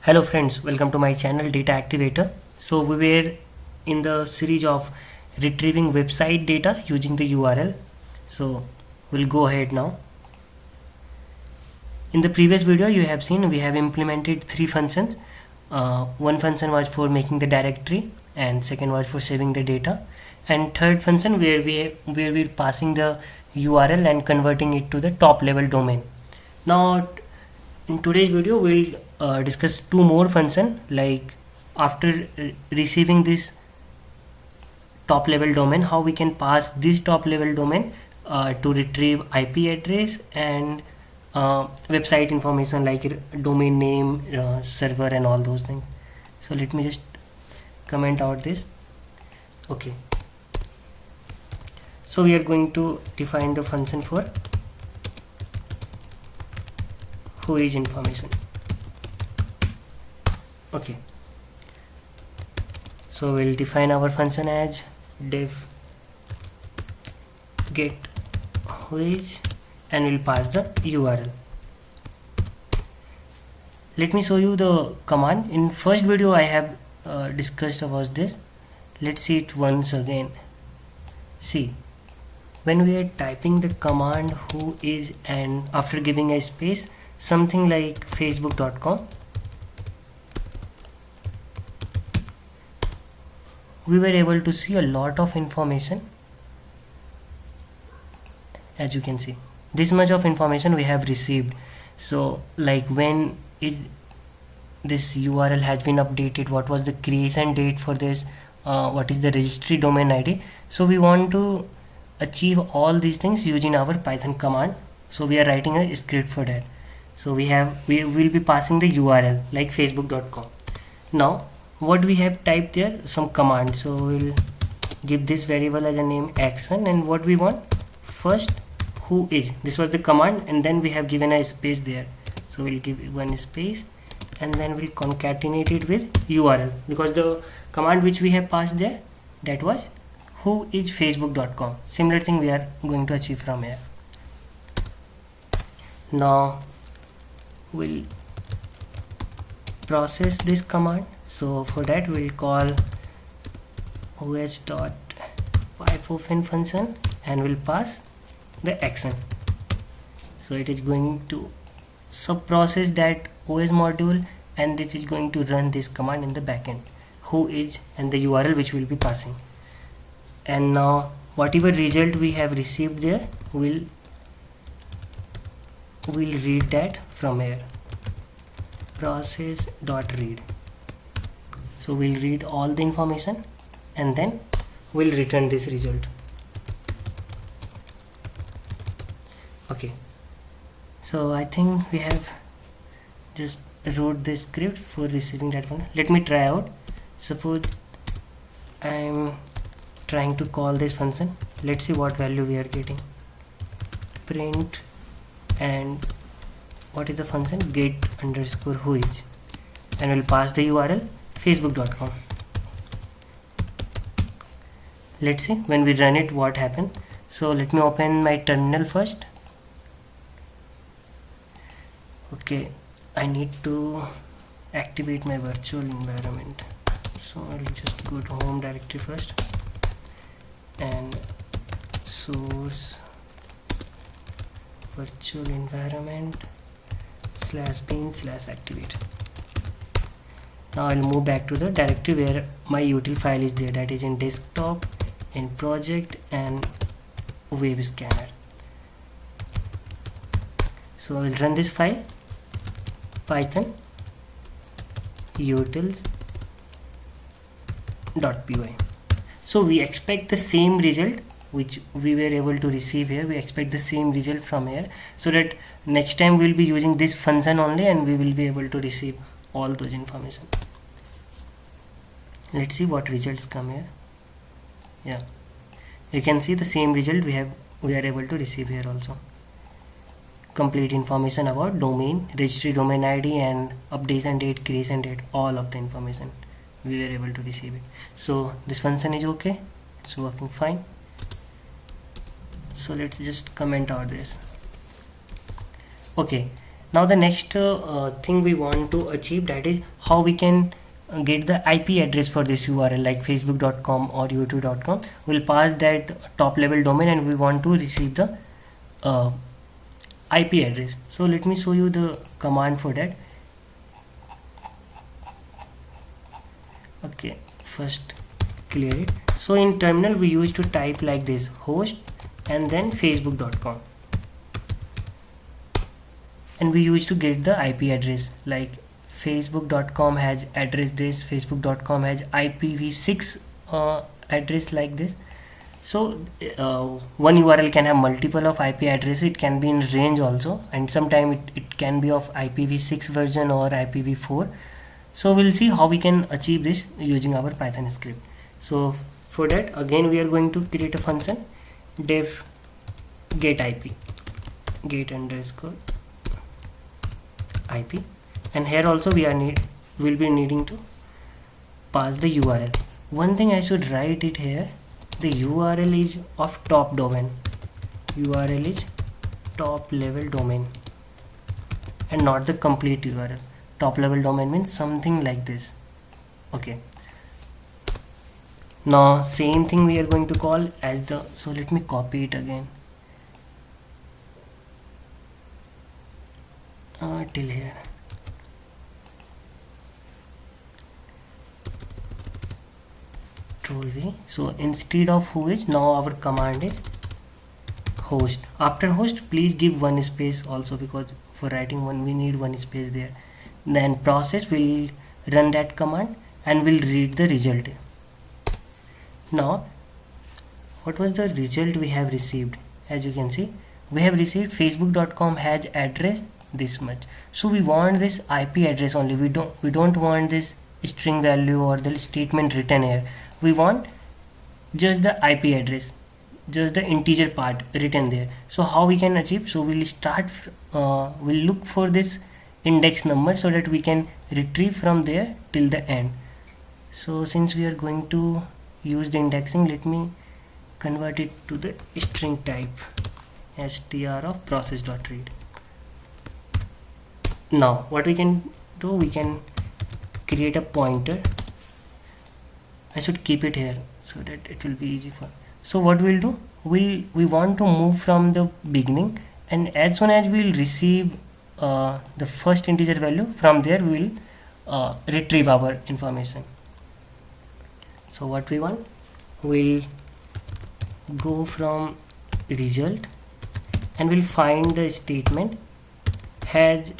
Hello friends, welcome to my channel Data Activator. So we were in the series of retrieving website data using the URL. So we'll go ahead now. In the previous video you have seen we have implemented three functions. One function was for making the directory, and second was for saving the data, and third function where we're passing the URL and converting it to the top level domain. Now in today's video we'll discuss two more functions, like after receiving this top level domain, how we can pass this top level domain to retrieve IP address and website information like domain name, server and all those things. So let me just comment out this. Okay, so we are going to define the function for who is information. Okay, so we'll define our function as def get whois and we'll pass the URL. Let me show you the command. In first video I have discussed about this. Let's see it once again. See, when we are typing the command who is and after giving a space, something like facebook.com, we were able to see a lot of information. As you can see, this much of information we have received. So like when this URL has been updated, what was the creation date for this, what is the registry domain ID. So we want to achieve all these things using our Python command. So we are writing a script for that. So we will be passing the URL like facebook.com. Now what we have typed there, some command. So we'll give this variable as a name action, and what we want first, who is, this was the command, and then we have given a space there. So we'll give one space and then we'll concatenate it with URL, because the command which we have passed there, that was who is facebook.com. Similar thing we are going to achieve from here. Now we'll process this command. So for that we'll call os.pipeopen function and we'll pass the action. So it is going to sub-process that OS module, and it is going to run this command in the backend, who is and the URL which will be passing. And now whatever result we have received there, we'll read that from here, process.read. So we'll read all the information and then we'll return this result. Okay, so I think we have just wrote the script for receiving that one. Let me try out. Suppose I'm trying to call this function. Let's see what value we are getting. Print, and what is the function? Get underscore who is, and we'll pass the URL facebook.com. Let's see when we run it what happened. So let me open my terminal first. Okay, I need to activate my virtual environment. So I'll just go to home directory first and source virtual environment /bin/activate. Now I'll move back to the directory where my util file is there, that is in desktop, in project and web scanner. So I'll run this file, python utils.py. so we expect the same result which we were able to receive here. We expect the same result from here, so that next time we'll be using this function only and we will be able to receive all those information. Let's see what results come here. Yeah, you can see the same result we are able to receive here also. Complete information about domain, registry domain ID and updation date, creation date, all of the information we were able to receive it. So this function is okay, it's working fine. So let's just comment out this. Okay, Now the next thing we want to achieve, that is how we can get the IP address for this URL, like facebook.com or youtube.com. We'll pass that top level domain and we want to receive the uh, IP address. So let me show you the command for that. Okay, first clear it. So in terminal we used to type like this, host and then facebook.com, and we used to get the IP address, like facebook.com has address this, facebook.com has IPv6 address like this. So one URL can have multiple of IP address. It can be in range also, and sometimes it can be of IPv6 version or IPv4. So we'll see how we can achieve this using our Python script. So for that, again we are going to create a function, def get IP, get underscore IP, and here also we'll be needing to pass the URL. One thing I should write it here, the URL is of top domain, URL is top level domain and not the complete URL. Top level domain means something like this. Okay, now same thing we are going to call as the, so let me copy it again till here. Control V. So instead of who is, now our command is host. After host, please give one space also, because for writing one we need one space there. Then process will run that command and will read the result. Now what was the result we have received? As you can see, we have received facebook.com has address this much. So we want this IP address only. We don't want this string value or the statement written here. We want just the IP address, just the integer part written there. So how we can achieve? So we'll start we'll look for this index number so that we can retrieve from there till the end. So since we are going to use the indexing, let me convert it to the string type, str of process.read. Now what we can do, we can create a pointer. I should keep it here so that it will be easy for. So what we'll do, we want to move from the beginning, and as soon as we'll receive the first integer value, from there we will retrieve our information. So what we want, we'll go from result and we'll find the statement has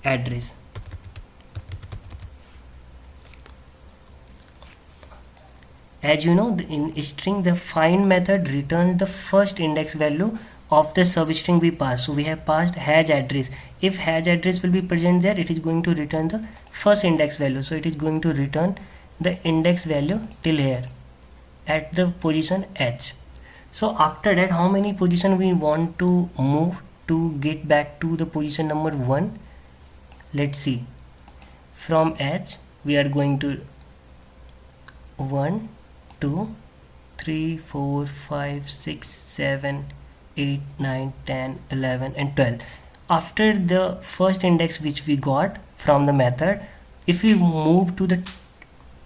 address. As you know, in string the find method returns the first index value of the substring we pass. So we have passed has address. If has address will be present there, it is going to return the first index value. So it is going to return the index value till here at the position h. So after that, how many position we want to move to get back to the position number 1? Let's see. From h we are going to 1 2 3 4 5 6 7 8 9 10 11 and 12. After the first index which we got from the method, if we move to the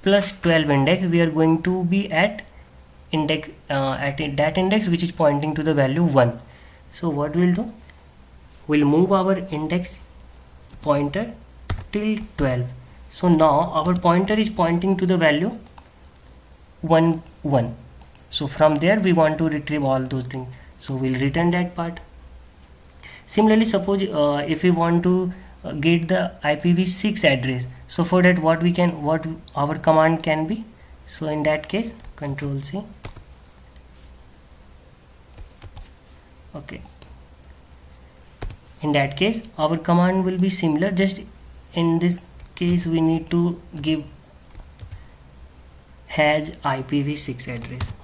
plus 12 index, we are going to be at index at that index which is pointing to the value 1. So what we'll do, we'll move our index pointer till 12. So now our pointer is pointing to the value 1 1. So from there we want to retrieve all those things, so we'll return that part. Similarly, suppose if we want to get the IPv6 address, so for that what our command can be. So in that case, control C. Okay, in that case our command will be similar, just in this case we need to give has IPv6 address,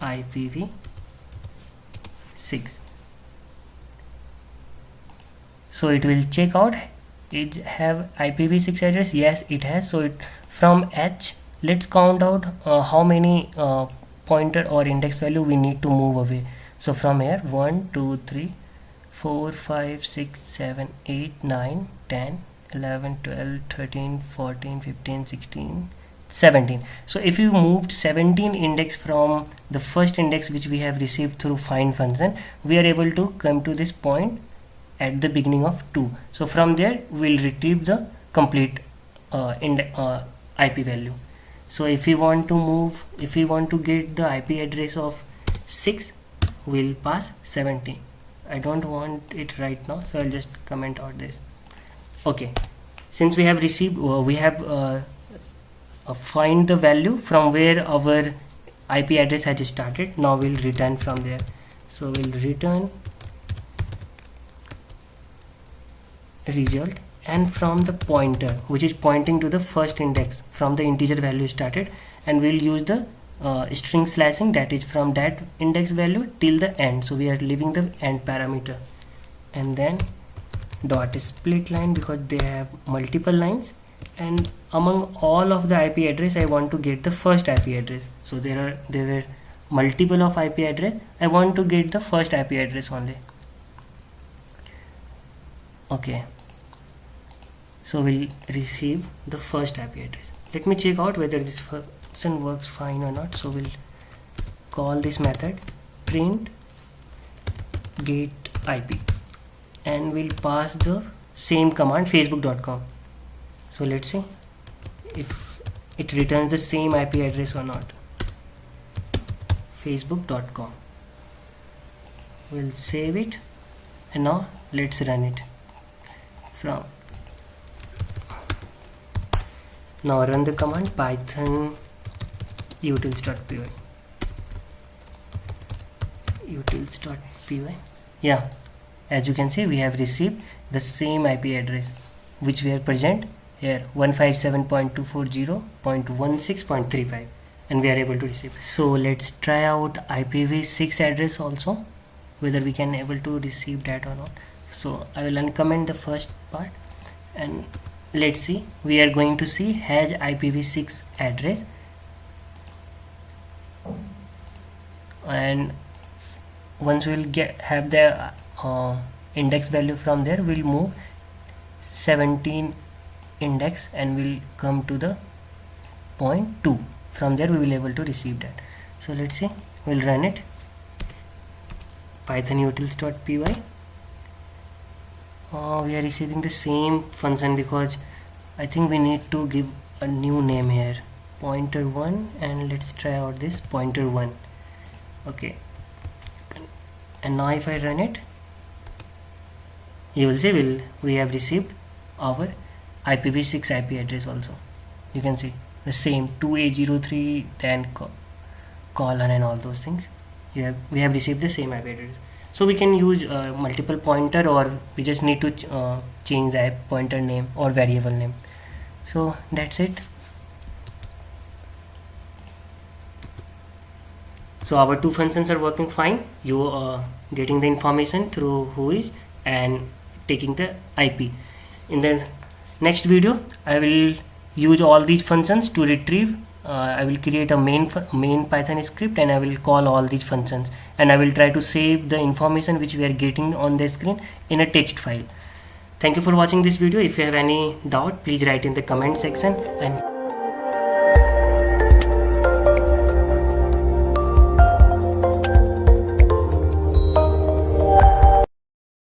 IPv6. So it will check out, it have IPv6 address, yes it has. So it from h, let's count out how many pointer or index value we need to move away. So from here 1 2 3 4 5 6 7 8 9 10 11 12 13 14 15 16 17. So if you moved 17 index from the first index which we have received through find function, we are able to come to this point at the beginning of 2. So from there we'll retrieve the complete IP value. So if we want to get the IP address of 6, we'll pass 17. I don't want it right now, so I'll just comment out this. Okay, since we have received find the value from where our IP address has started. Now we'll return from there. So we'll return result, and from the pointer which is pointing to the first index from the integer value started, and we'll use the string slashing, that is from that index value till the end. So we are leaving the end parameter, and then dot split line because they have multiple lines, and among all of the IP address I want to get the first IP address. So there were multiple of IP address, I want to get the first IP address only. Okay, so we'll receive the first IP address. Let me check out whether this function works fine or not. So we'll call this method print get IP, and we'll pass the same command facebook.com. So let's see if it returns the same IP address or not. facebook.com. We'll save it, and now let's run it. Now run the command python utils.py. Yeah, as you can see, we have received the same IP address which we are present here, 157.240.16.35, and we are able to receive. So let's try out IPv6 address also, whether we can able to receive that or not. So I will uncomment the first part, and let's see. We are going to see has IPv6 address, and once we'll have the index value from there, we'll move 17 index and we'll come to the point 2. From there we will able to receive that. So let's see, we'll run it, python utils.py. We are receiving the same function because I think we need to give a new name here, pointer1, and let's try out this pointer1. Okay, and now if I run it, you will see we have received our IPv6 IP address also. You can see the same 2803, then colon and all those things. We have received the same IP address. So we can use multiple pointer, or we just need to change the pointer name or variable name. So that's it. So our two functions are working fine. You are getting the information through whois and taking the IP. In the next video I will use all these functions to retrieve. I will create a main Python script, and I will call all these functions, and I will try to save the information which we are getting on the screen in a text file. Thank you for watching this video. If you have any doubt, please write in the comment section, and